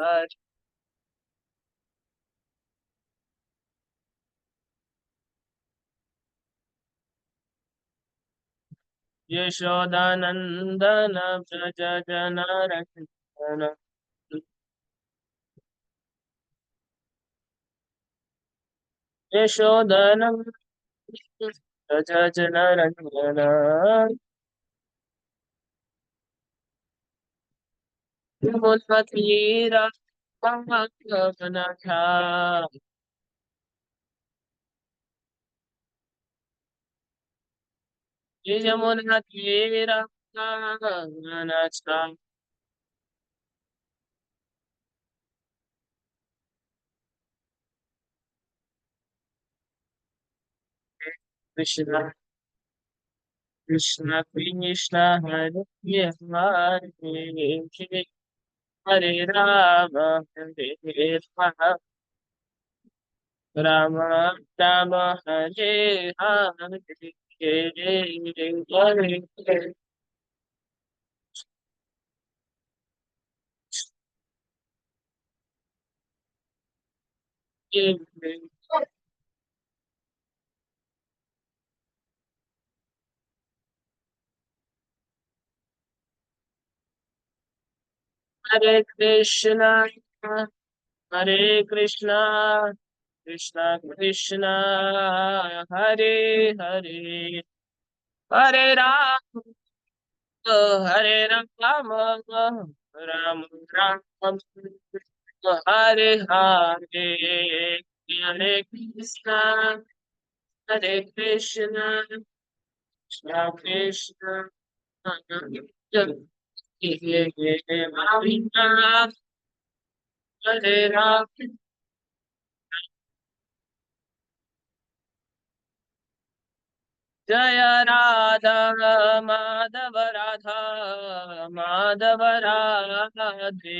हरे। यशोदानंदन व्रज जन रंजन। यशोदानं व्रज जन रंजन। यमुना तीरा पवन था। यमुना तीरा पवन था। कृष्ण कृष्ण कृष्ण हरे हरे। हरे राम हरे राम। राम राम हरे हरे। हरे हरे कृष्णा हरे कृष्णा कृष्णा कृष्णा हरे हरे। हरे राम हरे राम राम राम हरे हरे। हरे कृष्णा हरे कृष्णा कृष्णा कृष्णा हरे राम। जय राधा माधव राधा माधव राधे।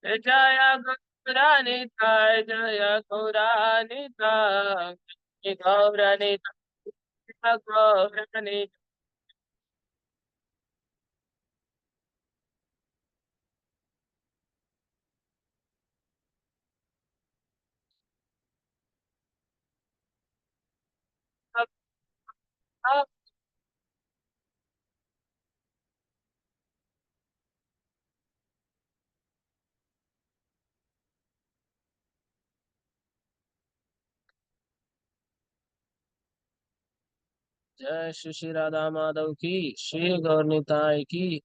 जय गौरानिताय जय गौरानिताय गौरानिताय गौरानिताय। जय श्री श्री राधा माधव की श्री गौरनिताय की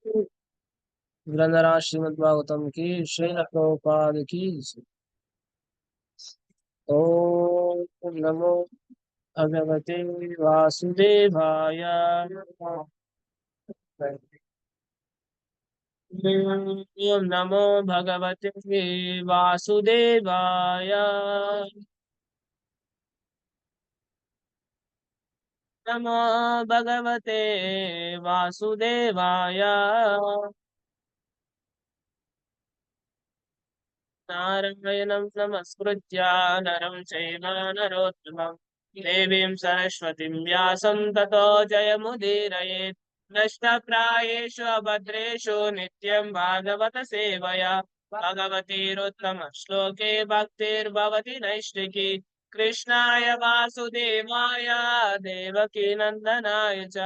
ग्रंथराज श्रीमद् भागवतम की श्री प्रभुपाद की। ओम नमो भगवते वासुदेवाय। ओम नमो भगवते वासुदेवाय। नमो भगवते वासुदेवाय। नारायणं नमस्कृत्य नरं चैव नरोत्तमं देवीं सरस्वतीं व्यासं ततो जयमुदीरयेत्। नष्टप्रायेषु अभद्रेषु नित्यं भागवत सेवया भगवतीरुत्तमश्लोके भक्तिर्भवति नैष्टिकी। कृष्णाय वासुदेवाय देवकीनन्दनाय च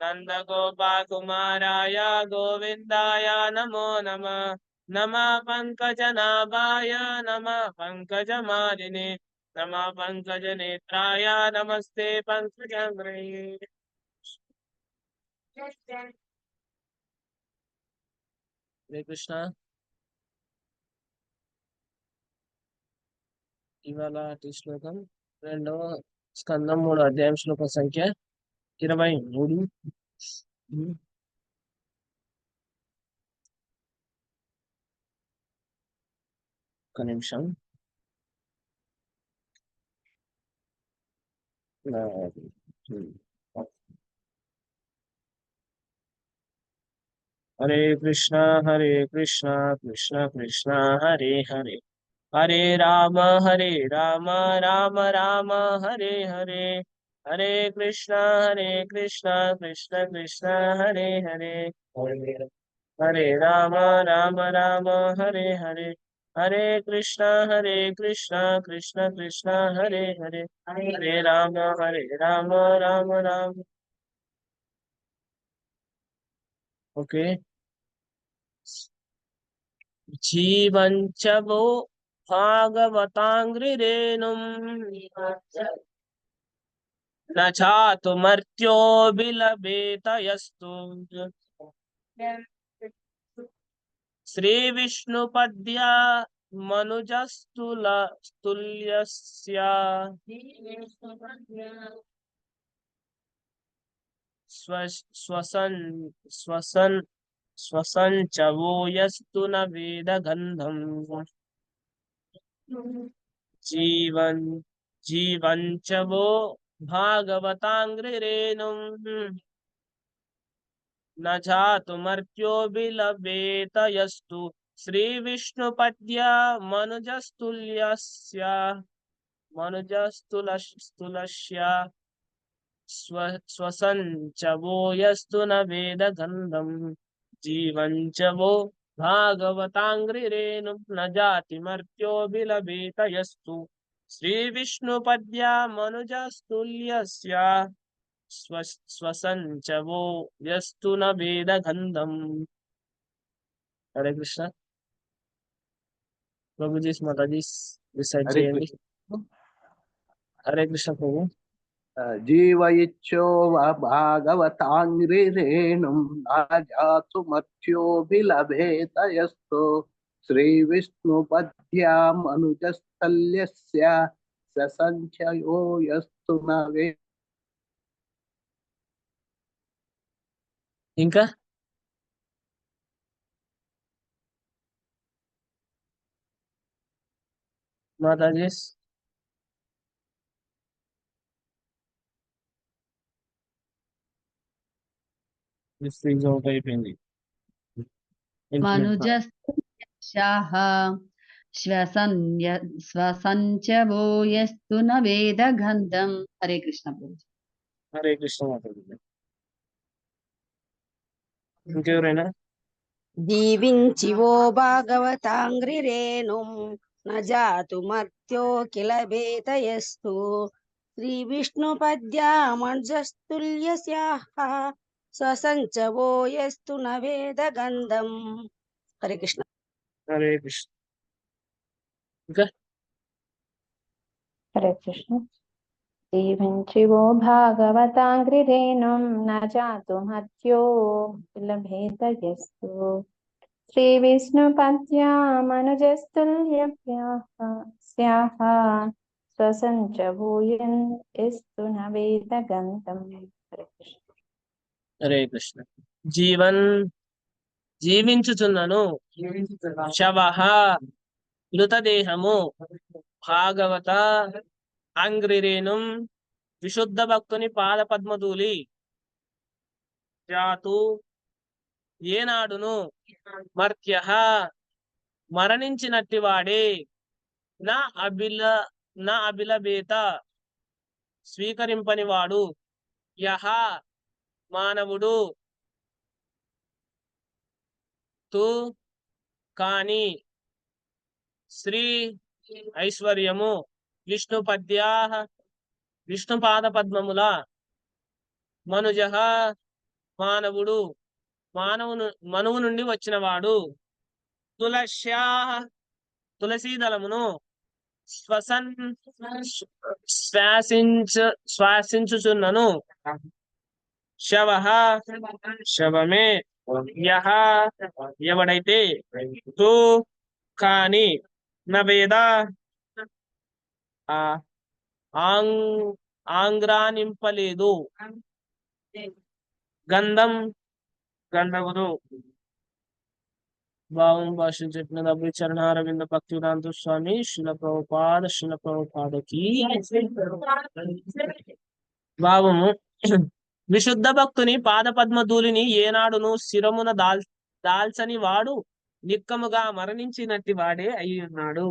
नन्दगोपाकुमाराय गोविन्दाय नमो नमः। नमः पंकजनाभाय नमः पंकजमालिने नमः पंकजनेत्राय नमस्ते पंकजांग्रये। హరే కృష్ణ. ఇవాళ శ్లోకం రెండవ స్కందం 3వ అధ్యాయం శ్లోక సంఖ్య 23. ఒక నిమిషం. హరే కృష్ణ కృష్ణ కృష్ణ హరే హరే. हरे राम राम राम हरे हरे. हरे कृष्णा कृष्ण कृष्ण हरे हरे, हरे राम राम राम हरे हरे, हरे कृष्णा कृष्ण कृष्ण हरे हरे, हरे राम राम राम। ओके। जीवञ्च वो भागवताङ्घ्रिरेणुम् न चातुमर्त्योऽभिलभेत यस्तु श्रीविष्णुपद्या मनुजस्तुल्यस्य स्वसन् स्वसन् स्वसन् च वो यस्तु न वेद गन्धम् जीवन जीवन च वो भागवताङ्घ्रिरेणुम् न जातुमर्त्योऽभिलभेत यस्तु श्रीविष्णुपद्या मनुजस्तुल्यस्य मनुजस्तुलस्य स्वसन् च वो यस्तु न वेद गन्धम् जीवन् च वो भागवताङ्घ्रिरेणुं न जातिमर्त्योऽभिलभेत यस्तु श्रीविष्णुपद्या मनुजस्तुल्यस्य स्वसन् च वो यस्तु न वेद गन्धम्। हरे कृष्ण। प्रभु जी माता जी रिसाइड हरे చేయండి। कृष्ण। हरे कृष्ण प्रभु। जीवयिच्छो भागवताङ्घ्रिरेणुं न जातुमर्त्योऽभिलभेत यस्तु श्रीविष्णुपद्यामनुजस्थल्यस्य ससंख्ययो यस्तु न वे। ఇంకా మాతాజీ ఫ్రీజ్ అవుట్ అయిపోయింది। मनुजस्याः श्वसञ्च वो यस्तु न वेदगन्धम्। हरे कृष्ण प्रभु। हरे कृष्ण माताజీ। ఇంకెవరైనా? జీవించి ఓ భాగవతాంగ్రిరేణుం న జాతుమర్త్యో కిల భేతయస్తు శ్రీ విష్ణు పద్యామజస్తుల్యస్యాః స్వసంచవో యస్తు న వేద గంధం। హరే కృష్ణ। హరే కృష్ణ। ఇంకా हरे कृष्ण। जीवञ्चिवो भागवताङ्घ्रिरेणुं न जातुमर्त्यो लभेत यस्तु श्रीविष्णुपद्यामनुजस्तुल्यप्याः स्याः स्वसं च भूयन् यस्तु न वेद गन्धम्। हरे कृष्ण। హరే కృష్ణ। జీవన్ జీవించుచున్నను, శవః మృతదేహము, భాగవత అంగ్రిరేణుం విశుద్ధ భక్తుని పాద పద్మధూలి, జాతు ఏనాడును, మర్త్యః మరణించినట్టివాడే, నా అభిలభేత స్వీకరింపనివాడు, యహ మానవుడు, తు కాని, శ్రీ ఐశ్వర్యము, విష్ణుపద్యా విష్ణుపాద పద్మముల, మనుజః మానవుడు, మనువు నుండి వచ్చినవాడు, తులస్యా తులసీదళమును, శ్వసన్ శ్వాసించుచున్నను, శవః శవమే, యహ ఎవడైతే, తు కాని, నవేద ఆంగ్రానింపలేదు, గంధం గంధమును। భావం భాషను చెప్పినది అభయ చరణారవింద భక్తివేదాంత స్వామి శిల ప్రభుపాదకి। భావము: విశుద్ధ భక్తుని పాద పద్మధూళిని ఏనాడును శిరమున దాల్చని వాడు నిక్కముగా మరణించినట్టి వాడే అయి ఉన్నాడు।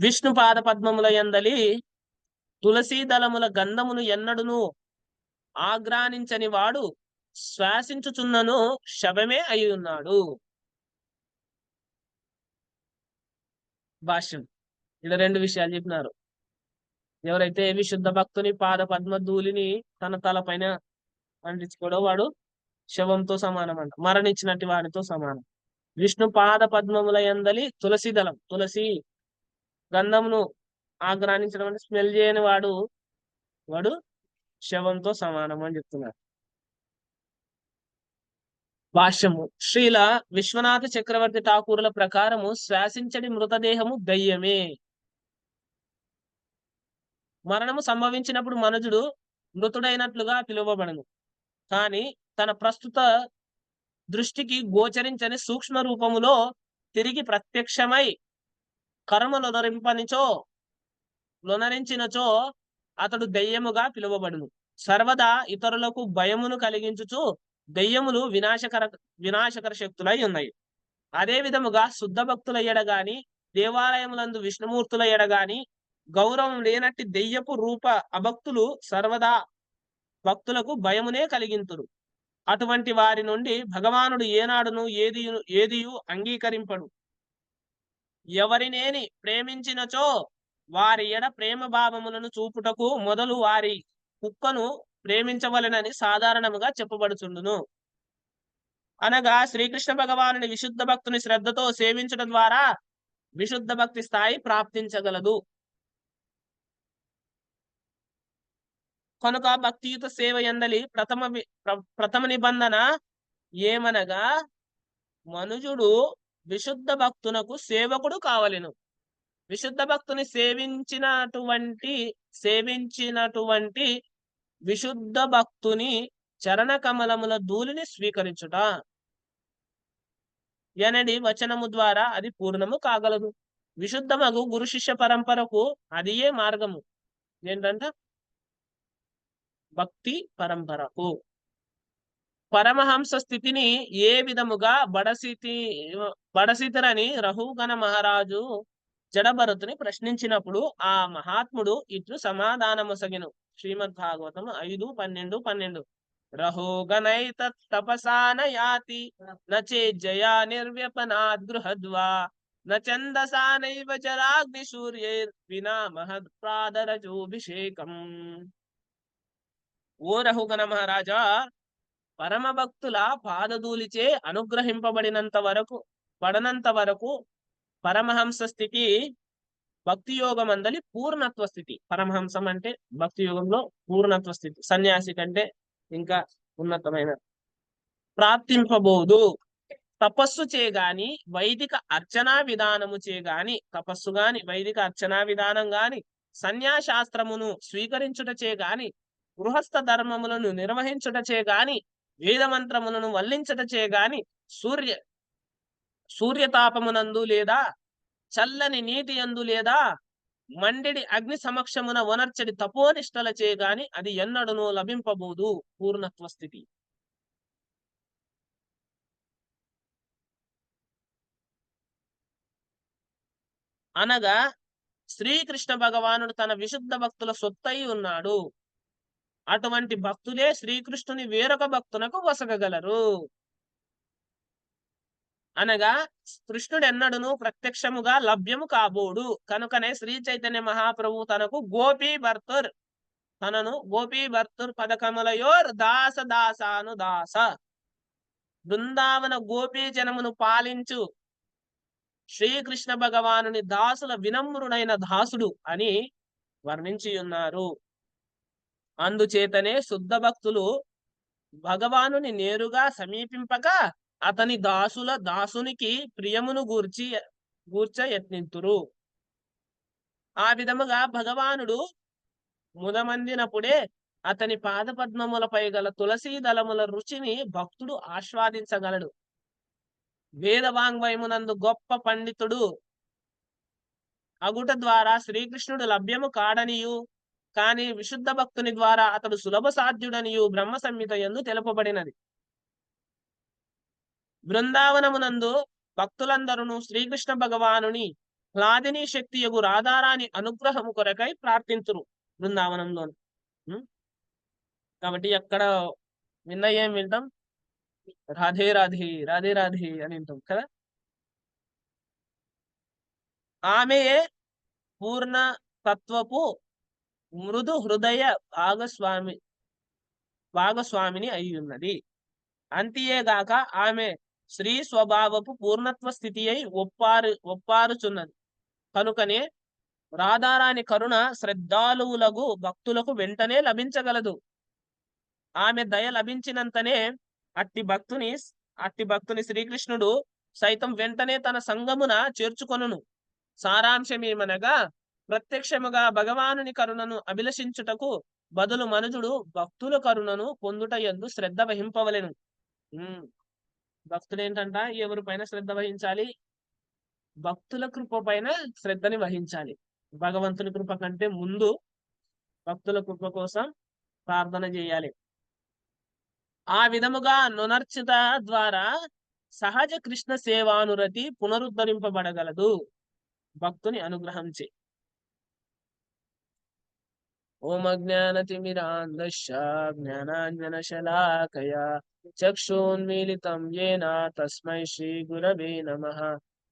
విష్ణు పాద పద్మముల యందలి తులసీ దళముల గంధమును ఎన్నడును ఆగ్రానించని వాడు శ్వాసించుచున్నను శవమే అయి ఉన్నాడు. భాష్యం. ఇలా రెండు విషయాలు చెప్పినారు. ఎవరైతే విశుద్ధ భక్తుని పాద పద్మధూళిని తన తల పైన అంటించుకోవడం వాడు శవంతో సమానం అంట, మరణించినట్టు వాడితో సమానం. విష్ణు పాద పద్మముల యందలి తులసి దళం, తులసి గంధమును ఆగ్రానించడం అంటే స్మెల్ చేయని వాడు వాడు శవంతో సమానం అని చెప్తున్నారు. భాష్యము. శ్రీల విశ్వనాథ చక్రవర్తి ఠాకూరుల ప్రకారము శ్వాసించడి మృతదేహము దయ్యమే. మరణము సంభవించినప్పుడు మనుజుడు మృతుడైనట్లుగా పిలువబడను. కానీ తన ప్రస్తుత దృష్టికి గోచరించని సూక్ష్మ రూపములో తిరిగి ప్రత్యక్షమై లొనరించినచో అతడు దెయ్యముగా పిలువబడును. సర్వదా ఇతరులకు భయమును కలిగించుచు దెయ్యములు వినాశకర శక్తులై ఉన్నాయి. అదే విధముగా శుద్ధ భక్తుల ఎడగాని దేవాలయములందు విష్ణుమూర్తుల ఎడగాని గౌరవం లేనట్టి దెయ్యపు రూప అభక్తులు సర్వదా భక్తులకు భయమునే కలిగింతురు. అటువంటి వారి నుండి భగవానుడు ఏనాడును ఏదియు అంగీకరింపడు. ఎవరినేని ప్రేమించినచో వారి ఎడ ప్రేమ భావములను చూపుటకు మొదలు వారి కుక్కను ప్రేమించవలెనని సాధారణముగా చెప్పబడుచుండును. అనగా శ్రీకృష్ణ భగవానుని విశుద్ధ భక్తుని శ్రద్ధతో సేవించడం ద్వారా విశుద్ధ భక్తి స్థాయి ప్రాప్తించగలదు. కనుక భక్తియుత సేవ యందలి ప్రథమ నిబంధన ఏమనగా మనుజుడు విశుద్ధ భక్తునకు సేవకుడు కావలెను. విశుద్ధ భక్తుని సేవించినటువంటి విశుద్ధ భక్తుని చరణ కమలముల ధూళిని స్వీకరించుట ఎనడి వచనము ద్వారా అది పూర్ణము కాగలదు. విశుద్ధమగు గురు శిష్య పరంపరకు అదియే మార్గము. ఏంటంట? భక్తి పరంపరకు. పరమహంస స్థితిని ఏ విధముగా బడసితరని రహుగణ మహారాజు జడభరతుని ప్రశ్నించినప్పుడు ఆ మహాత్ముడు ఇట్లు సమాధానమొసగెను. శ్రీమద్ భాగవతం 5:12. రహోగణైత తపసానయాతి నచే జయా నిర్వ్యపనాద్ గృహద్వా నచందసానైవ జరాగ్ని సూర్యైర్ వినా మహత్ప్రాదరజోభిషేకం. ఓ రహుగణ మహారాజా, పరమ భక్తుల పాదధూలిచే అనుగ్రహింపబడినంత వరకు పరమహంస స్థితి భక్తి యోగం అందలి పూర్ణత్వ స్థితి. పరమహంసం అంటే భక్తి యోగంలో పూర్ణత్వ స్థితి. సన్యాసి కంటే ఇంకా ఉన్నతమైన ప్రాప్తింపబోదు. తపస్సు చేగాని వైదిక అర్చనా విధానము చేగాని, తపస్సు గాని వైదిక అర్చనా విధానం గాని సన్యాశాస్త్రమును స్వీకరించుట చేగాని గృహస్థ ధర్మములను నిర్వహించుట చేగాని వేదమంత్రములను వల్లించుట చేగాని సూర్యతాపమునందు లేదా చల్లని నీటి యందు లేదా మండిడి అగ్ని సమక్షమున వనర్చడి తపోనిష్టల చేయగాని అది ఎన్నడను లభింపబోదు పూర్ణత్వ స్థితి. అనగా శ్రీకృష్ణ భగవానుడు తన విశుద్ధ భక్తుల సొత్తయి ఉన్నాడు. అటువంటి భక్తులే శ్రీకృష్ణుని వేరొక భక్తునకు వసగగలరు. అనగా కృష్ణుడు ఎన్నడును ప్రత్యక్షముగా లభ్యము కాబోడు. కనుకనే శ్రీ చైతన్య మహాప్రభు తనకు గోపీ భర్తుర్ పదకమలయోర్ దాస బృందావన గోపీ జనమును పాలించు శ్రీకృష్ణ భగవానుని దాసుల వినమ్రుడైన దాసుడు అని వర్ణించి ఉన్నారు. అందుచేతనే శుద్ధ భక్తులు భగవానుని నేరుగా సమీపింపక అతని దాసునికి ప్రియమును గూర్చ యత్నింతురు. ఆ విధముగా భగవానుడు ముదమందినప్పుడే అతని పాదపద్మములపై గల తులసీ దళముల రుచిని భక్తుడు ఆస్వాదించగలడు. వేదవాంగ్మయమునందు గొప్ప పండితుడు అగుట ద్వారా శ్రీకృష్ణుడు లభ్యము కాడనియు, కాని విశుద్ధ భక్తుని ద్వారా అతడు సులభ సాధ్యుడనియు బ్రహ్మ సంహిత యందు తెలుపబడినది. బృందావనమునందు భక్తులందరూ శ్రీకృష్ణ భగవానుని హ్లాదిని శక్తియగు రాధారాణి అనుగ్రహము కొరకై ప్రార్థింతురు. బృందావనంలో. కాబట్టి ఎక్కడ విన్నా ఏం వింటాం, రాధే రాధే రాధే రాధే అని వింటాం కదా. ఆమెయే పూర్ణ తత్వపు మృదు హృదయ భాగస్వామిని అయి ఉన్నది. అంతేగాక ఆమె శ్రీ స్వభావపు పూర్ణత్వ స్థితి అయి ఒప్పారుచున్నది. కనుకనే రాధారాణి కరుణ శ్రద్ధాలువులకు భక్తులకు వెంటనే లభించగలదు. ఆమె దయ లభించినంతనే అట్టి భక్తుని శ్రీకృష్ణుడు సైతం వెంటనే తన సంగమున చేర్చుకొనును. సారాంశమేమనగా ప్రత్యక్షముగా భగవానుని కరుణను అభిలషించుటకు బదులు మనుజుడు భక్తుల కరుణను పొందుట యందు శ్రద్ధ వహింపవలెను. భక్తుడు ఏంటంట, ఎవరిపైన శ్రద్ధ వహించాలి? భక్తుల కృప పైన శ్రద్ధని వహించాలి. భగవంతుని కృప కంటే ముందు భక్తుల కృప కోసం ప్రార్థన చేయాలి. ఆ విధముగా నునర్చిత ద్వారా సహజ కృష్ణ సేవానురతి పునరుద్ధరింపబడగలదు భక్తుని అనుగ్రహంచే. ఓం అజ్ఞానతిమిరాంధస్య జ్ఞానాంజనశలాకయా చక్షున్మీలితం యేన తస్మై శ్రీ గురవే నమః.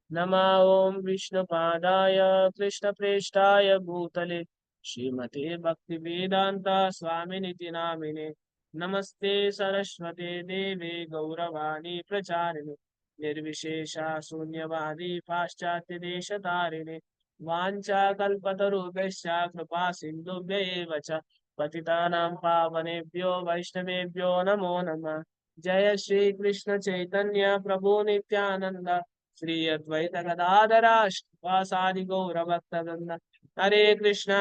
నమో ఓం విష్ణుపాదాయ కృష్ణప్రేష్ఠాయ భూతలే శ్రీమతే భక్తి వేదాంత స్వామినితి నామినే. నమస్తే సరస్వతే దేవే గౌరవాణి ప్రచారిణి నిర్విశేష శూన్యవాది పాశ్చాత్య దేశతారిణి. వాంఛాకల్పతరుభ్యశ్చ కృపా సింధుభ్య ఏవ చ పతితానాం పావనేభ్యో వైష్ణవేభ్యో నమో నమః. జయ శ్రీ కృష్ణ చైతన్య ప్రభు నిత్యానంద శ్రీ అద్వైత గదాధర శ్రీవాసాది గౌర భక్తవృంద. హరే కృష్ణ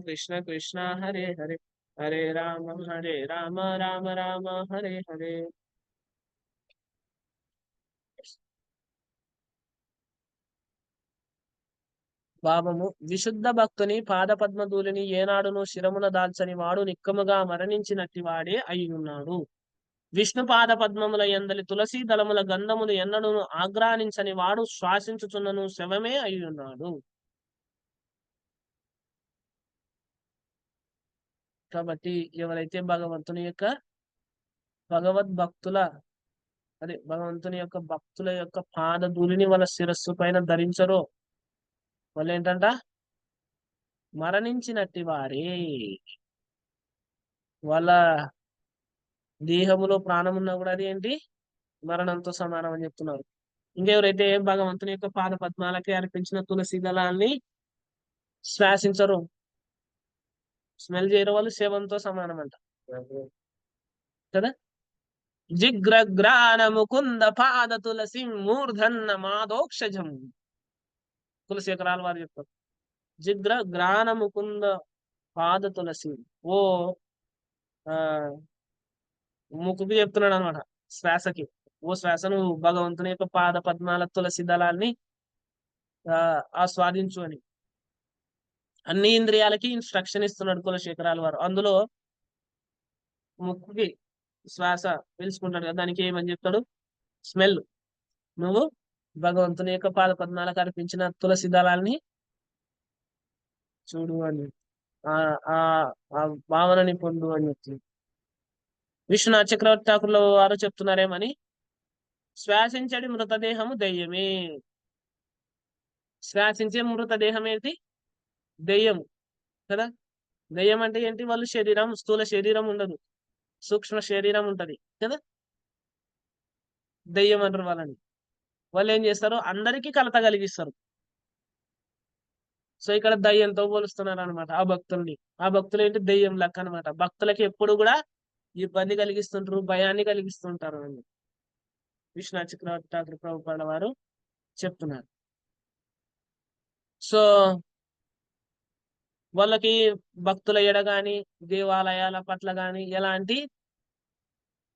కృష్ణ కృష్ణ హరే హరే హరే రామ రామ రామ హరే హరే. భావము: విశుద్ధ భక్తుని పాద పద్మధూళిని ఏనాడును శిరమున దాల్చని వాడు నిక్కముగా మరణించినట్టి వాడే అయి ఉన్నాడు. విష్ణు పాద పద్మముల ఎందలి తులసి దళముల గంధములు ఎన్నడూను ఆగ్రానించని వాడు శ్వాసించుచున్నను శవమే అయి ఉన్నాడు. కాబట్టి ఎవరైతే భగవంతుని యొక్క భగవంతుని యొక్క భక్తుల యొక్క పాద ధూళిని వాళ్ళ శిరస్సు పైన ధరించరో వాళ్ళు ఏంటంట, మరణించినట్టి వారే. వాళ్ళ దేహములో ప్రాణం ఉన్నా కూడా అది ఏంటి, మరణంతో సమానం అని చెప్తున్నారు. ఇంకెవరైతే భగవంతుని యొక్క పాద పద్మాలకి అర్పించిన తులసి దళాన్ని శ్వాసించరు, స్మెల్ చేయరు, వాళ్ళు శవంతో సమానం అంట కదా. జిగ్రగ్రాన ముకుంద పాద తులసి మూర్ధన్న మాదోక్షజం. తులసి ఎకరాల వారు చెప్తారు, జిగ్రగ్రాన ముకుంద పాద తులసి. ఓ ముక్కుకి చెప్తున్నాడు అనమాట, శ్వాసకి. ఓ శ్వాసను భగవంతుని యొక్క పాద పద్మాల తులసి దళాన్ని ఆస్వాదించు అని అన్ని ఇంద్రియాలకి ఇన్స్ట్రక్షన్ ఇస్తున్నాడు కులశేఖరాల వారు. అందులో ముక్కుకి శ్వాస పీల్చుకుంటాడు కదా, దానికి ఏమని చెప్తాడు, స్మెల్. నువ్వు భగవంతుని యొక్క పాద పద్మాలకు అర్పించిన తులసి దళాల్ని చూడు అని, ఆ భావనని పొందు అని చెప్తుంది. విశ్వనాథ చక్రవర్తి ఠాకూర్ల వారు చెప్తున్నారేమని, శ్వాసించడి మృతదేహము దెయ్యమే. శ్వాసించే మృతదేహం ఏంటి, దెయ్యం కదా. దెయ్యం అంటే ఏంటి, వాళ్ళు శరీరం, స్థూల శరీరం ఉండదు, సూక్ష్మ శరీరం ఉంటది కదా. దెయ్యం అంటారు వాళ్ళని. వాళ్ళు ఏం చేస్తారు, అందరికీ కలత కలిగిస్తారు. సో ఇక్కడ దయ్యంతో పోలుస్తున్నారు అనమాట ఆ భక్తుల్ని. ఆ భక్తులు ఏంటి, దెయ్యం లెక్క అనమాట. భక్తులకి ఎప్పుడు కూడా ఇబ్బంది కలిగిస్తుంటారు, భయాన్ని కలిగిస్తుంటారు అని విశ్వనాథ చక్రవర్తి ఠాకూర్ ప్రభుపాద వారు చెప్తున్నారు. సో వాళ్ళకి భక్తుల ఎడ గాని దేవాలయాల పట్ల గాని ఎలాంటి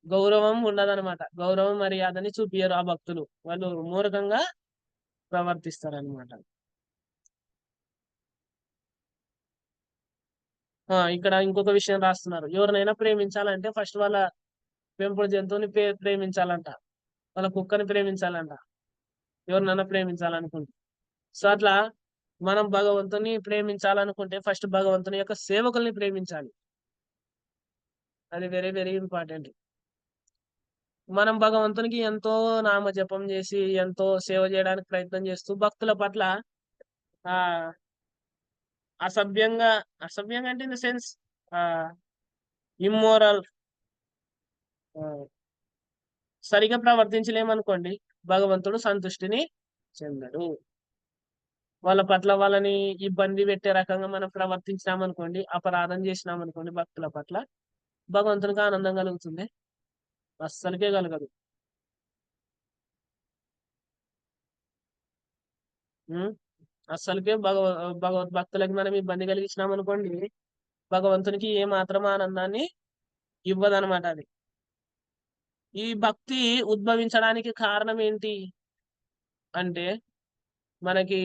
గౌరవం ఉండదన్నమాట. గౌరవం మర్యాదని చూపియరు ఆ భక్తులు, వాళ్ళు మూర్ఖంగా ప్రవర్తిస్తారనమాట. ఇక్కడ ఇంకొక విషయం రాస్తున్నారు, ఎవరినైనా ప్రేమించాలంటే ఫస్ట్ వాళ్ళ పెంపుడు జంతువుని ప్రేమించాలంట, వాళ్ళ కుక్కని ప్రేమించాలంట, ఎవరినైనా ప్రేమించాలనుకుంటే. సో అట్లా మనం భగవంతుని ప్రేమించాలనుకుంటే ఫస్ట్ భగవంతుని యొక్క సేవకుల్ని ప్రేమించాలి. అది వెరీ వెరీ ఇంపార్టెంట్. మనం భగవంతునికి ఎంతో నామజపం చేసి ఎంతో సేవ చేయడానికి ప్రయత్నం చేస్తూ భక్తుల పట్ల ఆ అసభ్యంగా అంటే ఇన్ ద సెన్స్ ఇమ్మోరల్ సరిగా ప్రవర్తించలేమనుకోండి, భగవంతుడు సంతుష్టిని చెందడు. వాళ్ళ పట్ల వాళ్ళని ఇబ్బంది పెట్టే రకంగా మనం ప్రవర్తించినామనుకోండి, అపరాధం చేసినామనుకోండి భక్తుల పట్ల, భగవంతునికి ఆనందం కలుగుతుంది? అస్సలకే కలగదు. అస్సలకే భగవద్భక్తులకి మనం ఇబ్బంది కలిగించినామనుకోండి, భగవంతునికి ఏ మాత్రం ఆనందాన్ని ఇవ్వదనమాట అది. ఈ భక్తి ఉద్భవించడానికి కారణం ఏంటి అంటే, మనకి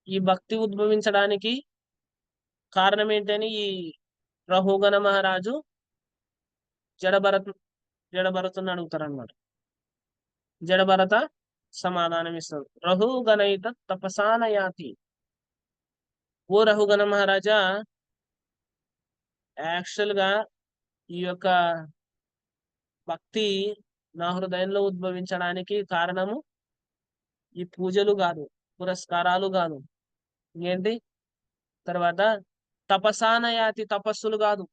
ఈ భక్తి ఉద్భవించడానికి కారణం ఏంటని ఈ రహుగణ మహారాజు జడభరతుని అడుగుతారు అనమాట. జడభరత సమాధానం ఇస్తాడు. రహుగణయిత తపసానయాతి. ఓ రహుగణ మహారాజా, యాక్చువల్ గా ఈ యొక్క భక్తి నా హృదయంలో ఉద్భవించడానికి కారణము ఈ పూజలు కాదు, పురస్కారాలు కాదు, ఏంటి తర్వాత తపసానయాతి, తపస్సులు కాదు,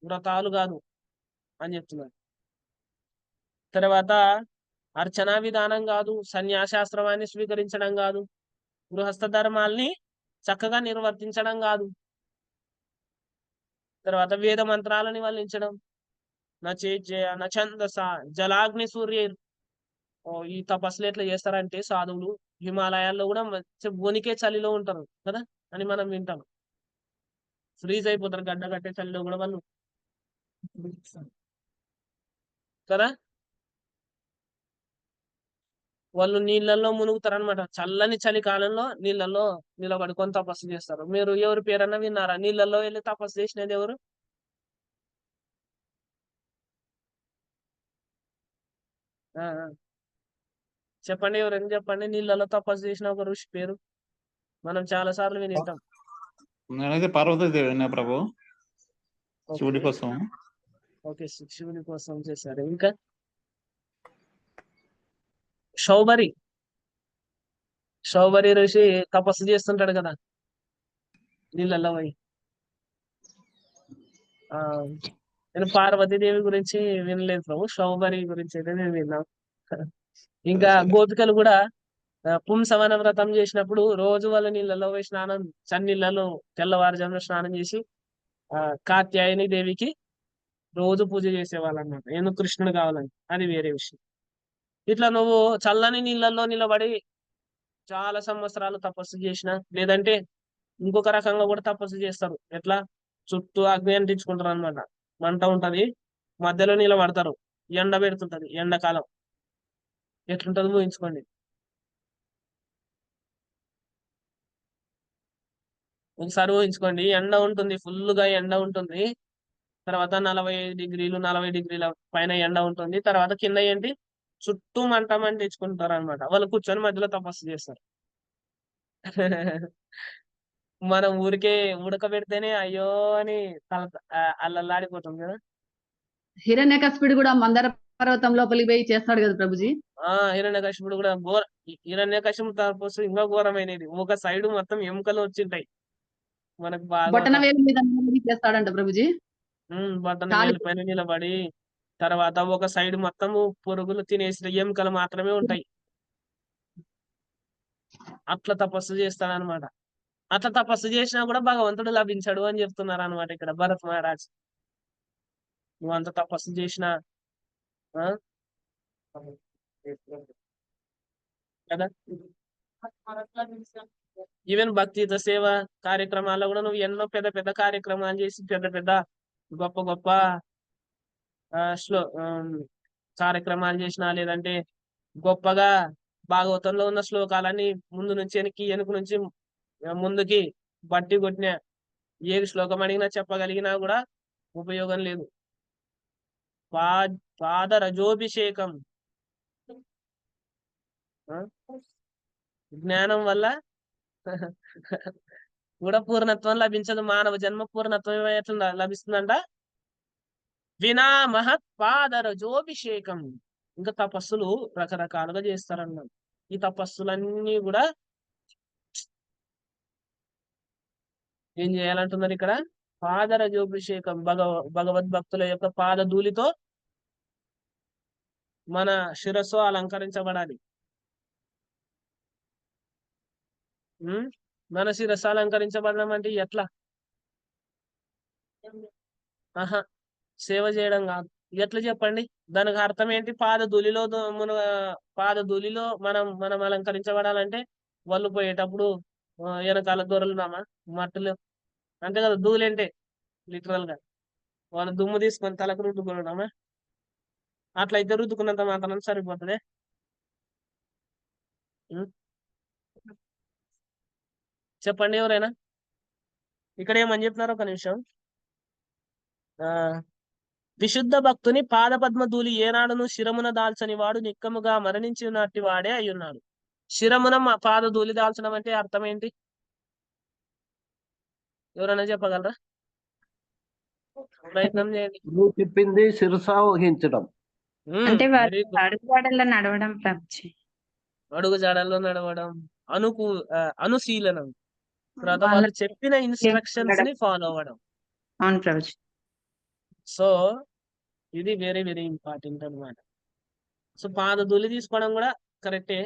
వ్రతాలు కాదు అని చెప్తున్నారు. తర్వాత అర్చనా విధానం కాదు, సన్యాసాశ్రమాన్ని స్వీకరించడం కాదు, గృహస్థ ధర్మాల్ని చక్కగా నిర్వర్తించడం కాదు, తర్వాత వేద మంత్రాలని వల్లించడం, నా ఛందస జలాగ్ని సూర్య. ఈ తపస్సులు ఎట్లా చేస్తారంటే సాధువులు హిమాలయాల్లో కూడా వణికే చలిలో ఉంటారు కదా అని మనం వింటాం. ఫ్రీజ్ అయిపోతారు గడ్డ కట్టే చలిలో కూడా వాళ్ళు కదా. వాళ్ళు నీళ్ళల్లో మునుగుతారు అనమాట. చల్లని చలి కాలంలో నీళ్ళల్లో నిలబడుకొని తపస్సు చేస్తారు. మీరు ఎవరి పేరన్నా విన్నారా నీళ్ళల్లో వెళ్ళి తపస్సు చేసినది ఎవరు? చెప్పండి, ఎవరైనా చెప్పండి. నీళ్ళలో తపస్సు చేసిన ఒక ఋషి పేరు మనం చాలా సార్లు వినింటాం. నేనైతే పార్వతీదేవి విన్నా ప్రభు, శివుడి కోసం. ఓకే, శివుడి కోసం చేశారు. ఇంకా శౌబరి ఋషి తపస్సు చేస్తుంటాడు కదా నీళ్ళల్లో పోయి. నేను పార్వతీదేవి గురించి వినలేదు ప్రభు, శౌబరి గురించి అయితే నేను విన్నాను. ఇంకా గోపికలు కూడా పుంసవన వ్రతం చేసినప్పుడు రోజు వాళ్ళ నీళ్ళలో పోయి స్నానం, చన్నీళ్ళలో తెల్లవారుజామున స్నానం చేసి కాత్యాయని దేవికి రోజు పూజ చేసేవాళ్ళు అన్నమాట. ఎందుకు? కృష్ణుడు కావాలని. అది వేరే విషయం. ఇట్లా నువ్వు చల్లని నీళ్ళల్లో నిలబడి చాలా సంవత్సరాలు తపస్సు చేసిన, లేదంటే ఇంకొక రకంగా కూడా తపస్సు చేస్తారు. ఎట్లా? చుట్టూ అగ్ని అంటించుకుంటారు అనమాట. మంట ఉంటది, మధ్యలో నిలబడతారు, ఎండ పెడుతుంటది, ఎండాకాలం ఎట్లుంటది ఊహించుకోండి. ఒకసారి ఊహించుకోండి, ఎండ ఉంటుంది, ఫుల్గా ఎండ ఉంటుంది, తర్వాత 45 డిగ్రీలు 40 డిగ్రీల పైన ఎండ ఉంటుంది, తర్వాత కింద ఏంటి చుట్టూ మంట మంటించుకుంటారు అనమాట. వాళ్ళు కూర్చొని మధ్యలో తపస్సు చేస్తారు. మనం ఊరికే ఉడకబెడితేనే అయ్యో అని అల్లల్లాడిపోతాం కదా. హిరణ్యకశిపుడు కూడా మందర పర్వతం లోపలికి పోయి చేస్తాడు కదా ప్రభుజీ. హిరణ్యకశిపుడు కూడా హిరణ్యకశిపుడు తపస్సు ఇంకా ఘోరమైనది. ఒక సైడ్ మొత్తం ఎముకలు వచ్చింటాయి మనకు బాగా. బొటన వేలు మీద చేస్తాడంట ప్రభుజీ. బొటన వేలు పైన నిలబడి, తర్వాత ఒక సైడ్ మొత్తము పురుగులు తినేసిన ఎముకలు మాత్రమే ఉంటాయి. అట్లా తపస్సు చేస్తాడనమాట. అట్లా తపస్సు చేసినా కూడా భగవంతుడు లభించాడు అని చెప్తున్నారు అనమాట ఇక్కడ భరత్ మహారాజ్. నువ్వు అంత తపస్సు చేసినా కదా. ఈవెన్ భక్తియుత సేవ కార్యక్రమాల్లో కూడా నువ్వు ఎన్నో పెద్ద పెద్ద కార్యక్రమాలు చేసి పెద్ద పెద్ద గొప్ప గొప్ప కార్యక్రమాలు చేసినా, లేదంటే గొప్పగా భాగవతంలో ఉన్న శ్లోకాలన్నీ ముందు నుంచి వెనుక నుంచి ముందుకి బట్టి కొట్టిన ఏది శ్లోకం అడిగినా చెప్పగలిగినా కూడా ఉపయోగం లేదు. పాదరజోభిషేకం, జ్ఞానం వల్ల కూడా పూర్ణత్వం లభించదు. మానవ జన్మ పూర్ణత్వం ఎట్లా లభిస్తుందంట? వినా మహత్ పాదరజోభిషేకం. ఇంకా తపస్సులు రకరకాలుగా చేస్తారన్నమాట. ఈ తపస్సులన్నీ కూడా ఏం చేయాలంటున్నారు ఇక్కడ? పాదరజోభిషేకం. భగవద్భక్తుల యొక్క పాదధూళితో మన శిరస్సు అలంకరించబడాలి. మన శిరస్సు అలంకరించబడడం అంటే ఎట్లా? ఆహా, సేవ చేయడం కాదు. ఎట్లా చెప్పండి? దానికి అర్థం ఏంటి? పాదధూళిలో మనం మనం అలంకరించబడాలంటే వాళ్ళు పోయేటప్పుడు వెనకాల దొరలున్నామా మట్టులు అంతే కదా. ధూళి లిటరల్ గా వాళ్ళు దుమ్ము తీసుకొని తలకు రుద్దుకున్నామా? అట్లయితే రుద్దుకున్నంత మాత్రం సరిపోతుంది. చెప్పండి ఎవరైనా. ఇక్కడ ఏమని చెప్పినారు? ఒక నిమిషం. విశుద్ధ భక్తుని పాదపద్మ ధూళి ఏనాడును శిరమున దాల్చని వాడు నిక్కముగా మరణించినట్టి వాడే అయ్యున్నాడు. శిరమున పాద ధూళి దాల్చడం అంటే అర్థం ఏంటి? ఎవరైనా చెప్పగలరా? ప్రయత్నం చేయండి. నువ్వు చెప్పింది శిరసా వహించడం. అంటే వారు అడుగుజాడల్లో నడవడం ప్రభుజీ. అడుగు జాడల్లో నడవడం, అనుశీలనం. తర్వాత వాళ్ళు చెప్పిన ఇన్స్ట్రక్షన్స్ ని ఫాలో అవ్వడం. అవును ప్రభుజీ. సో ఇది వెరీ వెరీ ఇంపార్టెంట్ అనమాట. సో పాదధూళి తీసుకోవడం కూడా కరెక్టే.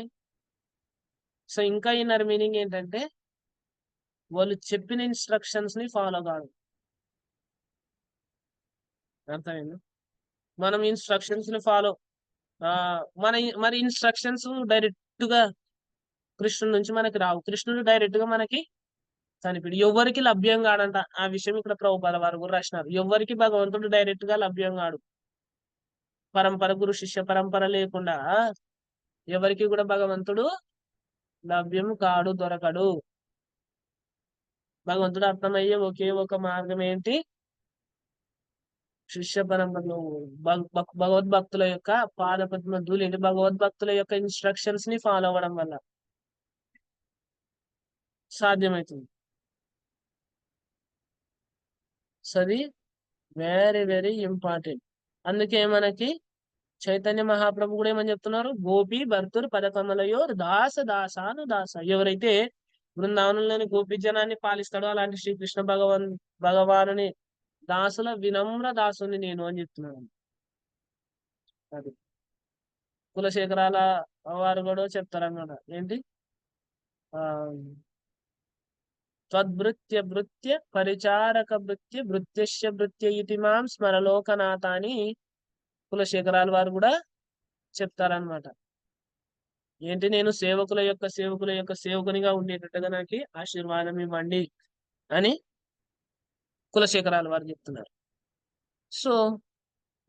సో ఇంకా ఇన్నర్ మీనింగ్ ఏంటంటే వాళ్ళు చెప్పిన ఇన్స్ట్రక్షన్స్ ని ఫాలో కాదు. అర్థమైంది? మనం ఇన్స్ట్రక్షన్స్ ని ఫాలో మరి ఇన్స్ట్రక్షన్స్ డైరెక్ట్ గా కృష్ణుడి నుంచి మనకి రావు. కృష్ణుడు డైరెక్ట్ గా మనకి కనిపిడు. ఎవరికి లభ్యం కాడంట. ఆ విషయం ఇక్కడ ప్రభుపాద వారు కూడా రాసినారు. ఎవరికి భగవంతుడు డైరెక్ట్ గా లభ్యం కాడు. పరంపర, గురు శిష్య పరంపర లేకుండా ఎవరికి కూడా భగవంతుడు లభ్యం కాడు, దొరకడు. భగవంతుడు అర్థమయ్యే ఒకే ఒక మార్గం ఏంటి? శిష్య పరంపరలో భగవద్భక్తుల యొక్క పాదపద్మ ధూళి ఏంటి? భగవద్భక్తుల యొక్క ఇన్స్ట్రక్షన్స్ ని ఫాలో అవ్వడం వల్ల సాధ్యమవుతుంది. సో అది వెరీ వెరీ ఇంపార్టెంట్. అందుకే మనకి చైతన్య మహాప్రభు కూడా ఏమని చెప్తున్నారు? గోపి భర్తురు పదకమలయో దాస దాసాను దాస. ఎవరైతే బృందావనంలోని గోపి జనాన్ని పాలిస్తాడో అలాంటి శ్రీకృష్ణ భగవానుని దాసుల వినమ్ర దాసుని నేను అని చెప్తున్నాను. అది కులశేఖరాల వారు కూడా చెప్తారన్నమాట. ఏంటి? త్వద్భృత్య భృత్య పరిచారక భృత్య భృత్యశ్య భృత్య ఇతి మాం స్మరలోకనాథ అని కులశేఖరాల వారు కూడా చెప్తారనమాట. ఏంటి? నేను సేవకుల యొక్క సేవకునిగా ఉండేటట్టుగా నాకు ఆశీర్వాదం ఇవ్వండి అని కులశేఖరాల వారు చెప్తున్నారు. సో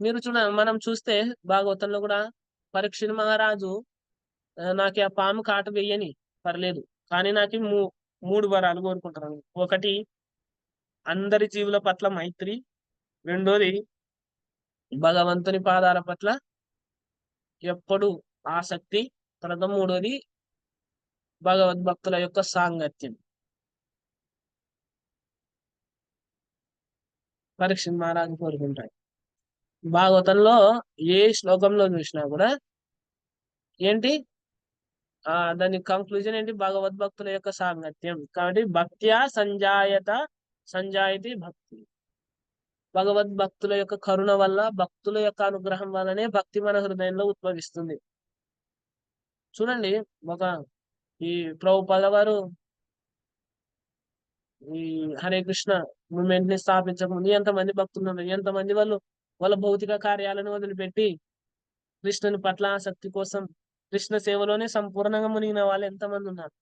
మీరు మనం చూస్తే భాగవతంలో కూడా పరీక్షిత్ మహారాజు నాకు ఆ పాము కాట వేయని పర్లేదు, కానీ నాకు 3 వరాలు కోరుకుంటున్నాను. ఒకటి, అందరి జీవుల పట్ల మైత్రి. రెండోది, భగవంతుని పాదాల పట్ల ఎప్పుడు ఆసక్తి. తర్వాత మూడోది, భగవద్భక్తుల యొక్క సాంగత్యం. పరీక్షిత్ మహారాజు కోరుకుంటాయి. భాగవతంలో ఏ శ్లోకంలో చూసినా కూడా ఏంటి దాని కంక్లూజన్ ఏంటి? భగవద్భక్తుల యొక్క సాంగత్యం. కాబట్టి భక్త్యా సంజాయతి భక్తి. భగవద్భక్తుల యొక్క కరుణ వల్ల, భక్తుల యొక్క అనుగ్రహం వల్లనే భక్తి మన హృదయంలో ఉద్భవిస్తుంది. చూడండి, ఈ ప్రభుపాద వారు ఈ హరే కృష్ణ మూమెంట్ ని స్థాపించక ముందు ఎంతమంది భక్తులు ఉన్నారు? ఎంతమంది వాళ్ళ భౌతిక కార్యాలను వదిలిపెట్టి కృష్ణుని పట్ల ఆసక్తి కోసం కృష్ణ సేవలోనే సంపూర్ణంగా మునిగిన వాళ్ళు ఎంతమంది ఉన్నారు?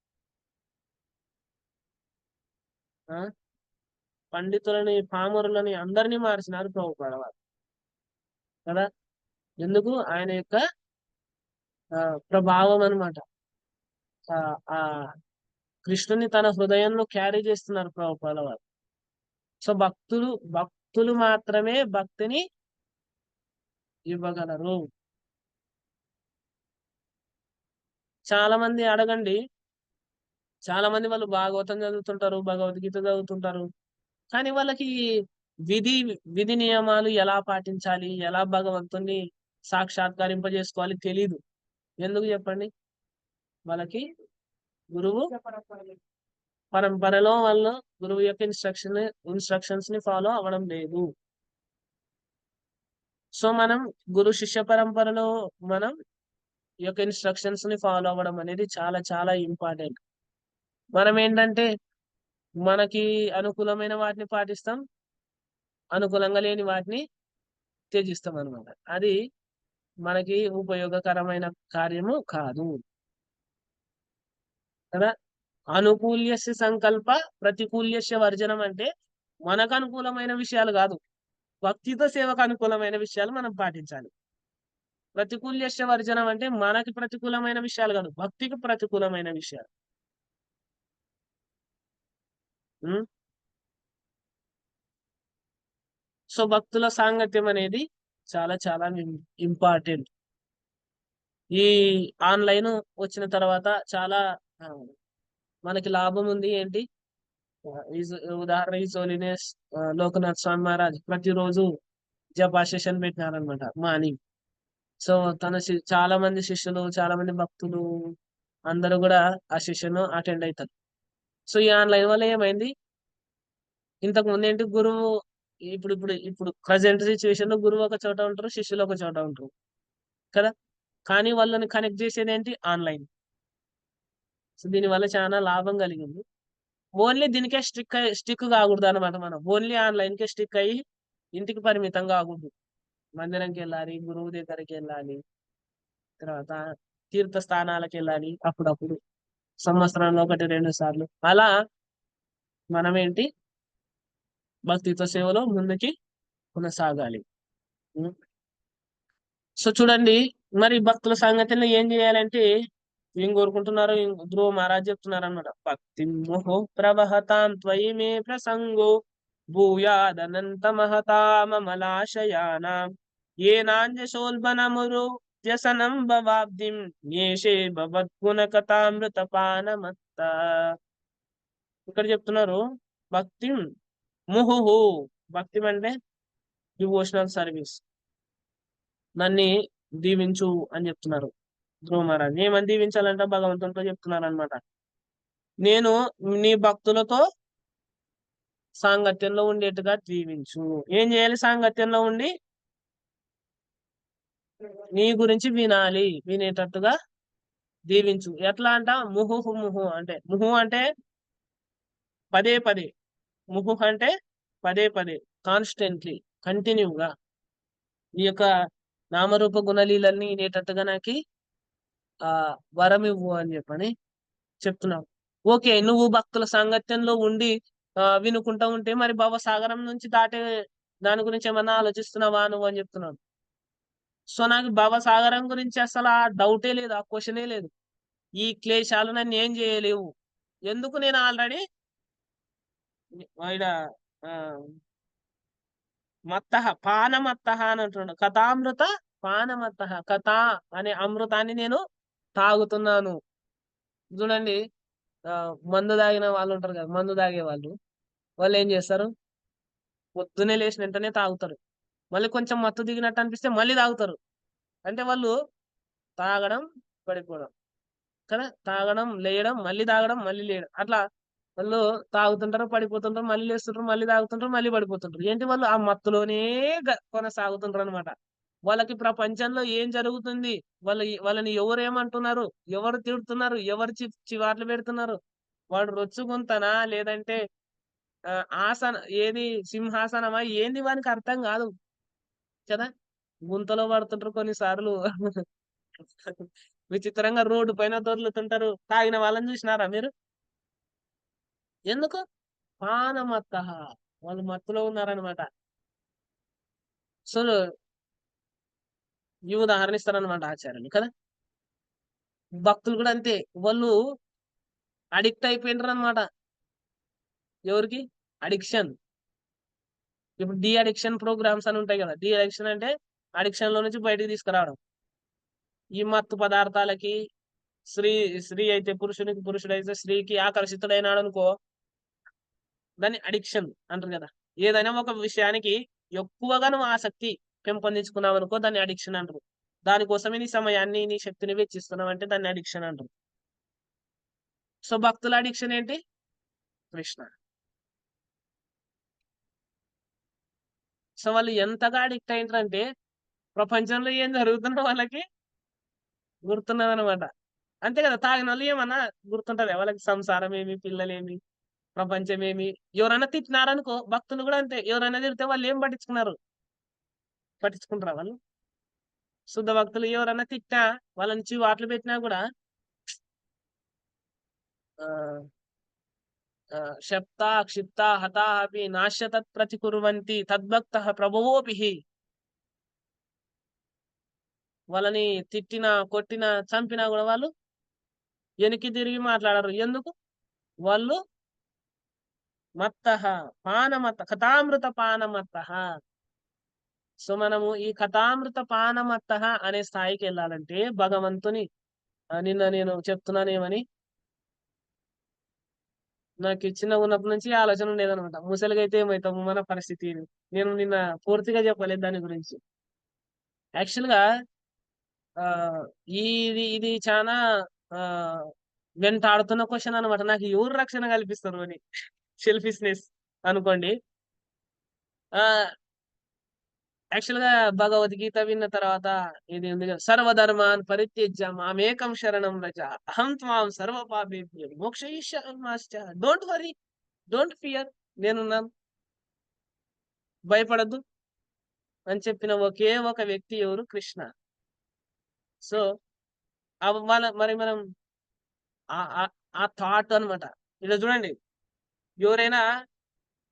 పండితులని, పామరులని అందరినీ మార్చినారు ప్రభుపాద వారు కదా. ఎందుకు? ఆయన యొక్క ప్రభావం అనమాట. ఆ కృష్ణుని తన హృదయంలో క్యారీ చేస్తున్నారు ప్రభుపాద వారు. సో భక్తులు మాత్రమే భక్తిని ఇవ్వగలరు. చాలా మంది అడగండి, చాలా మంది వాళ్ళు భాగవతం చదువుతుంటారు, భగవద్గీత చదువుతుంటారు, కానీ వాళ్ళకి విధి విధి నియమాలు ఎలా పాటించాలి, ఎలా భగవంతుని సాక్షాత్కరింపజేసుకోవాలి తెలియదు. ఎందుకు చెప్పండి? వాళ్ళకి గురువు పరంపరలో వాళ్ళు గురువు యొక్క ఇన్స్ట్రక్షన్స్ ని ఫాలో అవ్వడం లేదు. సో మనం గురు శిష్య పరంపరలో మనం ఈ యొక్క ఇన్స్ట్రక్షన్స్ ని ఫాలో అవ్వడం అనేది చాలా చాలా ఇంపార్టెంట్. మనం ఏంటంటే మనకి అనుకూలమైన వాటిని పాటిస్తాం, అనుకూలంగా లేని వాటిని త్యజిస్తాం అనమాట. అది మనకి ఉపయోగకరమైన కార్యము కాదు కదా. అనుకూల్యస్య సంకల్ప ప్రతికూల్యస్య వర్జనం అంటే మనకు అనుకూలమైన విషయాలు కాదు, భక్తితో సేవకు అనుకూలమైన విషయాలు మనం పాటించాలి. ప్రతికూల్యస్య వర్జనం అంటే మనకి ప్రతికూలమైన విషయాలు కాదు, భక్తికి ప్రతికూలమైన విషయాలు. ఉం? సో భక్తుల సాంగత్యం అనేది చాలా చాలా ఇంపార్టెంట్. ఈ ఆన్లైన్ వచ్చిన తర్వాత చాలా మనకి లాభం ఉంది. ఏంటి? ఉదాహరణ హోలీనెస్ లోకనాథ్ స్వామి మహారాజ్ ప్రతిరోజు జపా సెషన్ పెట్టినారనమాట మార్నింగ్. సో తన చాలా మంది శిష్యులు, చాలా మంది భక్తులు అందరూ కూడా ఆ సెషన్ అటెండ్ అవుతారు. సో ఈ ఆన్లైన్ వల్ల ఏమైంది? ఇంతకు ముందు ఏంటి, గురువు ఇప్పుడు ఇప్పుడు ఇప్పుడు ప్రజెంట్ సిచ్యువేషన్ లో గురువు ఒక చోట ఉంటారు, శిష్యులు ఒక చోట ఉంటారు కదా. కానీ వాళ్ళని కనెక్ట్ చేసేది ఏంటి? ఆన్లైన్. సో దీనివల్ల చాలా లాభం కలిగింది. ఓన్లీ దీనికే స్టిక్ కాకూడదు అనమాట. మనం ఓన్లీ ఆన్లైన్ కే స్టిక్ అయ్యి ఇంటికి పరిమితం కాకూడదు. మందిరంకి వెళ్ళాలి, గురువు దగ్గరికి వెళ్ళాలి, తర్వాత తీర్థ స్థానాలకు వెళ్ళాలి అప్పుడప్పుడు, సంవత్సరంలో 1-2 సార్లు. అలా మనం ఏంటి భక్తితో సేవలో ముందుకి కొనసాగాలి. సో చూడండి, మరి భక్తుల సంగతిలో ఏం చేయాలంటే ఏం కోరుకుంటున్నారు? ధ్రువ మహారాజ్ చెప్తున్నారు అనమాట. భక్తి మోహో ప్రవహతాం త్వయి మే ప్రసంగో భూయాదనంత మహతామలాశయానాం ఏనాంజశోల్బనమురు వ్యసనం భవాబ్దిం నేషే భవద్గుణ కథామృతపానమత్త. ఇక్కడ చెప్తున్నారు భక్తి ముహుహు. భక్తి అంటే డివోషనల్ సర్వీస్. నన్ను దీవించు అని చెప్తున్నారు ధ్రువ మహారాజ్. ఏమని దీవించాలంట? భగవంతునితో చెప్తున్నారు అనమాట. నేను నీ భక్తులతో సాంగత్యంలో ఉండేట్టుగా దీవించు. ఏం చేయాలి? సాంగత్యంలో ఉండి నీ గురించి వినాలి, వినేటట్టుగా దీవించు. ఎట్లా అంట? ముహుహు. ముహు అంటే, ముహు అంటే పదే పదే, ముహు అంటే పదే పదే, కాన్స్టెంట్లీ, కంటిన్యూగా ఈ యొక్క నామరూప గుణలీలన్నీ వినేటట్టుగా నాకు వరం ఇవ్వు అని చెప్పని చెప్తున్నావు. ఓకే, నువ్వు భక్తుల సాంగత్యంలో ఉండి వినుకుంటా ఉంటే మరి భవసాగరం నుంచి దాటే దాని గురించి ఏమన్నా ఆలోచిస్తున్నావా నువ్వు అని చెప్తున్నావు. సో నాకు భవసాగరం గురించి అసలు ఆ డౌటే లేదు, ఆ క్వశ్చనే లేదు. ఈ క్లేశాలు నన్ను ఏం చేయలేవు. ఎందుకు? నేను ఆల్రెడీ మత్తహ పానమత్తహ అని అంటున్నాడు. కథామృత పానమత్తహ. కథ అనే అమృతాన్ని నేను తాగుతున్నాను. చూడండి, మందు తాగిన వాళ్ళు ఉంటారు కదా, మందు తాగే వాళ్ళు ఏం చేస్తారు? పొద్దునే లేచిన వెంటనే తాగుతారు, మళ్ళీ కొంచెం మత్తు దిగినట్టు అనిపిస్తే మళ్ళీ తాగుతారు. అంటే వాళ్ళు తాగడం, పడిపోవడం కదా, తాగడం, లేయడం, మళ్ళీ తాగడం, మళ్ళీ లేయడం, అట్లా వాళ్ళు తాగుతుంటారు, పడిపోతుంటారు, మళ్ళీ లేస్తుంటారు, మళ్ళీ తాగుతుంటారు, మళ్ళీ పడిపోతుంటారు. ఏంటి? వాళ్ళు ఆ మత్తులోనే కొనసాగుతుంటారు అనమాట. వాళ్ళకి ప్రపంచంలో ఏం జరుగుతుంది, వాళ్ళని ఎవరు ఏమంటున్నారు, ఎవరు తిడుతున్నారు, ఎవరు చివాట్లు పెడుతున్నారు, వాడు రొచ్చుగుంతనా లేదంటే ఆసన ఏది సింహాసనమా ఏంది వానికి అర్థం కాదు కదా. గుంతలో పడుతుంటారు కొన్నిసార్లు. విచిత్రంగా రోడ్డు పైన దొర్లుతుంటారు. తాగిన వాళ్ళని చూసినారా మీరు? ఎందుకు? పానమత్త. వాళ్ళు మత్తులో ఉన్నారనమాట. సో ఈ ఉదాహరణ ఇస్తారనమాట ఆచార్యులు కదా. భక్తులు కూడా అంతే, వాళ్ళు అడిక్ట్ అయిపోయినారు అనమాట. ఎవరికి? అడిక్షన్. ఇప్పుడు డి అడిక్షన్ ప్రోగ్రామ్స్ అని ఉంటాయి కదా. డి అడిక్షన్ అంటే అడిక్షన్ లో నుంచి బయటకు తీసుకురావడం. ఈ మత్తు పదార్థాలకి, స్త్రీ అయితే పురుషునికి, పురుషుడైతే స్త్రీకి ఆకర్షితుడైనాడు అనుకో, దాన్ని అడిక్షన్ అంటారు కదా. ఏదైనా ఒక విషయానికి ఎక్కువగా నువ్వు ఆసక్తి పెంపొందించుకున్నావు అనుకో, దాన్ని అడిక్షన్ అంటారు. దానికోసమే నీ సమయాన్ని, నీ శక్తిని వెచ్చిస్తున్నావు అంటే దాన్ని అడిక్షన్ అంటారు. సో భక్తుల అడిక్షన్ ఏంటి? కృష్ణ. సో వాళ్ళు ఎంతగా అడిక్ట్ అయింటారంటే ప్రపంచంలో ఏం జరుగుతుందో వాళ్ళకి గుర్తున్నది అనమాట. అంతే కదా, తాగిన వాళ్ళు ఏమన్నా గుర్తుంటది వాళ్ళకి, సంసారం ఏమి, పిల్లలేమి, ప్రపంచం ఏమి. ఎవరైనా తిట్టినారనుకో, భక్తులు కూడా అంతే, ఎవరైనా తిడితే వాళ్ళు ఏం పట్టించుకుంటారా వాళ్ళు? శుద్ధ భక్తులు ఎవరైనా తిట్టినా, వాళ్ళని వాట్లు పెట్టినా కూడా శప్తా క్షిప్తా హతాహపి నాశ్య తత్ ప్రతికుర్వంతి తద్భక్త ప్రభువోపి. వాళ్ళని తిట్టినా, కొట్టినా, చంపినా కూడా వాళ్ళు వెనక్కి తిరిగి మాట్లాడరు. ఎందుకు? వాళ్ళు మత్తః పానమత్త కథామృత పానమత్తః. సో మనము ఈ కథామృత పానమత్తః అనే స్థాయికి వెళ్ళాలంటే భగవంతుని నిన్న నేను చెప్తున్నానేమని, నాకు చిన్న ఉన్నప్పటి నుంచి ఆలోచన ఉండేదనమాట. ముసలిగా అయితే ఏమవుతాము మన పరిస్థితి. నేను నిన్న పూర్తిగా చెప్పలేదు దాని గురించి. యాక్చువల్ గా ఇది చాలా ఆ వెంటాడుతున్న క్వశ్చన్ అనమాట. నాకు ఎవరు రక్షణ కల్పిస్తారు అని, సెల్ఫిష్నెస్ అనుకోండి. ఆ యాక్చువల్ గా భగవద్గీత విన్న తర్వాత ఇది ఉంది కదా, సర్వధర్మాన్ పరిత్యజ్య మామేకం శరణం వ్రజ అహం త్వాం సర్వ పాపేభ్యో మోక్షయిష్యామి. డోంట్ వరీ, డోంట్ ఫియర్, నేనున్నాను, భయపడద్దు అని చెప్పిన ఒకే ఒక వ్యక్తి ఎవరు? కృష్ణ. సో మరి మనం ఆ థాట్ అనమాట. ఇలా చూడండి, ఎవరైనా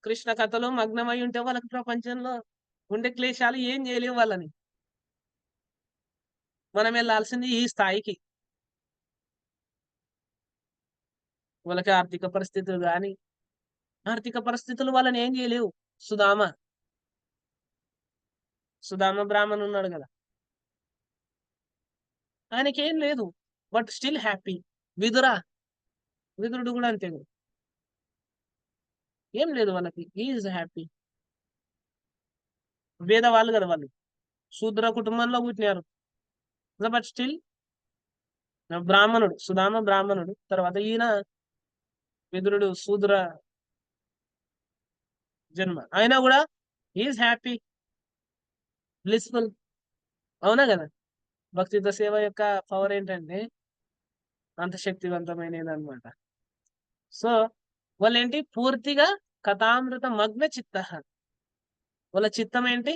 కృష్ణ కథలో మగ్నమై ఉంటే వాళ్ళకి ప్రపంచంలో ఉండే క్లేశాలు ఏం చేయలేవు వాళ్ళని. మనం వెళ్ళాల్సింది ఈ స్థాయికి. వాళ్ళకి ఆర్థిక పరిస్థితులు వాళ్ళని ఏం చేయలేవు. సుధామ బ్రాహ్మణ్ ఉన్నాడు కదా, ఆయనకి ఏం లేదు, బట్ స్టిల్ హ్యాపీ. విదురుడు కూడా అంతే, ఏం లేదు వాళ్ళకి, ఈజ్ హ్యాపీ. వేద వాళ్ళు కదా, వాళ్ళు శూద్ర కుటుంబంలో పుట్టినారు, బట్ స్టిల్ బ్రాహ్మణుడు. సుధామ బ్రాహ్మణుడు, తర్వాత ఈయన విదురుడు శూద్ర జన్మ, అయినా కూడా ఈజ్ హ్యాపీ, బ్లిస్ఫుల్. అవునా కదా? భక్తియుత సేవ యొక్క పవర్ ఏంటంటే అంత శక్తివంతమైనది అనమాట. సో వాళ్ళేంటి? పూర్తిగా కథామృత మగ్న చిత్త. వాళ్ళ చిత్తం ఏంటి?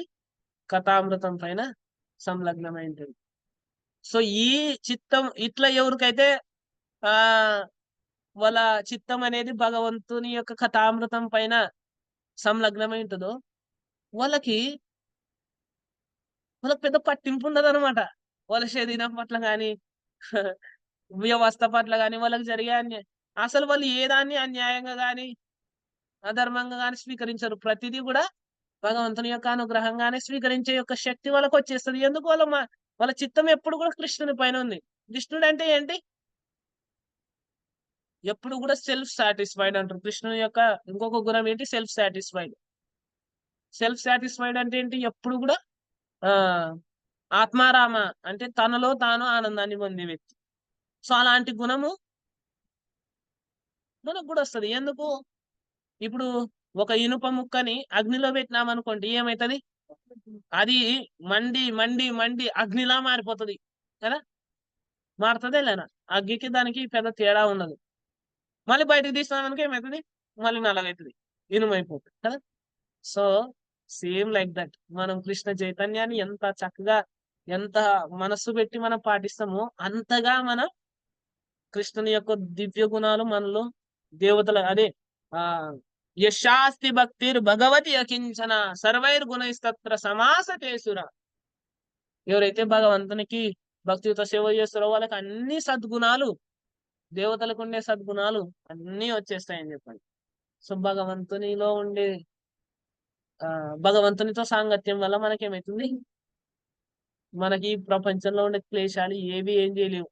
కథామృతం పైన సంలగ్నమైంటుంది. సో ఈ చిత్తం ఇట్లా ఎవరికైతే ఆ వాళ్ళ చిత్తం అనేది భగవంతుని యొక్క కథామృతం పైన సంలగ్నమై ఉంటుందో వాళ్ళకి పెద్ద పట్టింపు ఉండదు అనమాట. వాళ్ళ శరీరం పట్ల కానీ వ్యవస్థ పట్ల కానీ వాళ్ళకి జరిగే అసలు వాళ్ళు ఏదాన్ని అన్యాయంగా కానీ అధర్మంగా కానీ స్వీకరించరు. ప్రతిదీ కూడా భగవంతుని యొక్క అనుగ్రహంగానే స్వీకరించే యొక్క శక్తి వాళ్ళకి వచ్చేస్తుంది. ఎందుకు? వాళ్ళ చిత్తం ఎప్పుడు కూడా కృష్ణుని పైన ఉంది. కృష్ణుడు అంటే ఏంటి? ఎప్పుడు కూడా సెల్ఫ్ సాటిస్ఫైడ్ అంటారు. కృష్ణుని యొక్క ఇంకొక గుణం ఏంటి? Self satisfied. సెల్ఫ్ సాటిస్ఫైడ్ అంటే ఏంటి? ఎప్పుడు కూడా ఆ ఆత్మారామ అంటే తనలో తాను ఆనందాన్ని పొందే వ్యక్తి. సో అలాంటి గుణము మనకు కూడా వస్తుంది. ఎందుకు? ఇప్పుడు ఒక ఇనుప ముక్కని అగ్నిలో పెట్టినామనుకోండి, ఏమైతుంది? అది మండి మండి మండి అగ్నిలా మారిపోతుంది కదా. మారుతుందే లేనా? అగ్గికి దానికి పెద్ద తేడా ఉండదు. మళ్ళీ బయటకు తీసినామనుకో ఏమవుతుంది? మళ్ళీ నల్లగవుతుంది, ఇనుమైపోతుంది కదా. సో సేమ్ లైక్ దట్ మనం కృష్ణ చైతన్యాన్ని ఎంత చక్కగా, ఎంత మనస్సు పెట్టి మనం పాటిస్తామో అంతగా మనం కృష్ణుని యొక్క దివ్య గుణాలు మనలో దేవతల అదే యశాస్తి భక్తిర్ భగవతి అకించన సర్వైర్ గుణైస్తత్ర సమాసతేసుర. ఎవరైతే భగవంతునికి భక్తితో సేవ చేస్తారో వాళ్ళకి అన్ని సద్గుణాలు, దేవతలకు ఉండే సద్గుణాలు అన్ని వచ్చేస్తాయని చెప్పండి. సో భగవంతునిలో ఉండే భగవంతునితో సాంగత్యం వల్ల మనకేమవుతుంది? మనకి ప్రపంచంలో ఉండే క్లేశాలు ఏవి ఏం చేయలేవు.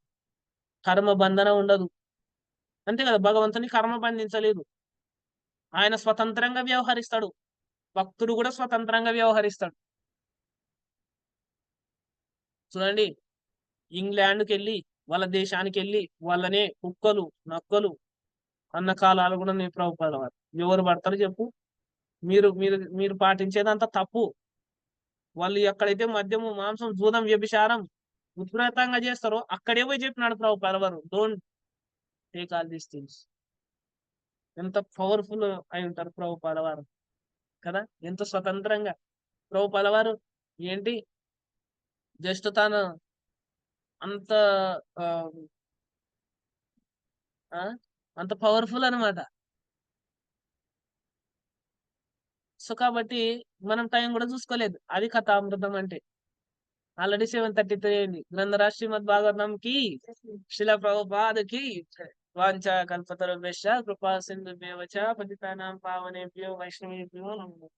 కర్మ బంధన ఉండదు. అంతే కదా, భగవంతుని కర్మ బంధించలేదు. ఆయన స్వతంత్రంగా వ్యవహరిస్తాడు. భక్తుడు కూడా స్వతంత్రంగా వ్యవహరిస్తాడు. చూడండి, ఇంగ్లాండ్కి వెళ్ళి వాళ్ళ దేశానికి వెళ్ళి వాళ్ళనే కుక్కలు నక్కలు అన్న కాలాలు కూడా నేను ప్రభుపాద వారు. ఎవరు పడతారు చెప్పు? మీరు మీరు మీరు పాటించేదంతా తప్పు. వాళ్ళు ఎక్కడైతే మద్యము మాంసం జూదం వ్యభిచారం విపరీతంగా చేస్తారో అక్కడే పోయి చెప్పినాడు ప్రభుపాద వారు, don't take all these things. ఎంత పవర్ఫుల్ అయి ఉంటారు ప్రభుపాద వారు కదా, ఎంత స్వతంత్రంగా. ప్రభుపాద వారు ఏంటి, జస్ట్ తాను అంత ఆ, ఆ, అంత పవర్ఫుల్ అనమాట. సో కాబట్టి మనం టైం కూడా చూసుకోలేదు. అది కథామృతం అంటే. ఆల్రెడీ 7:33 అయింది. గ్రంథరాజ్ శ్రీమద్ భాగవతం కి శిల ప్రభుపాదకి వాంఛ కల్పతరుభ్యశ్చ కృపా సింధుభ్యవచ పతితానాం పావనేభ్యో వైష్ణవేభ్యో నమః.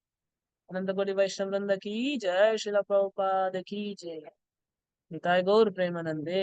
అనంతకోటి వైష్ణవ వృంద की जय, శిల ప్రభుపాద की जय. నితాయ్ గౌర్ ప్రేమానందే.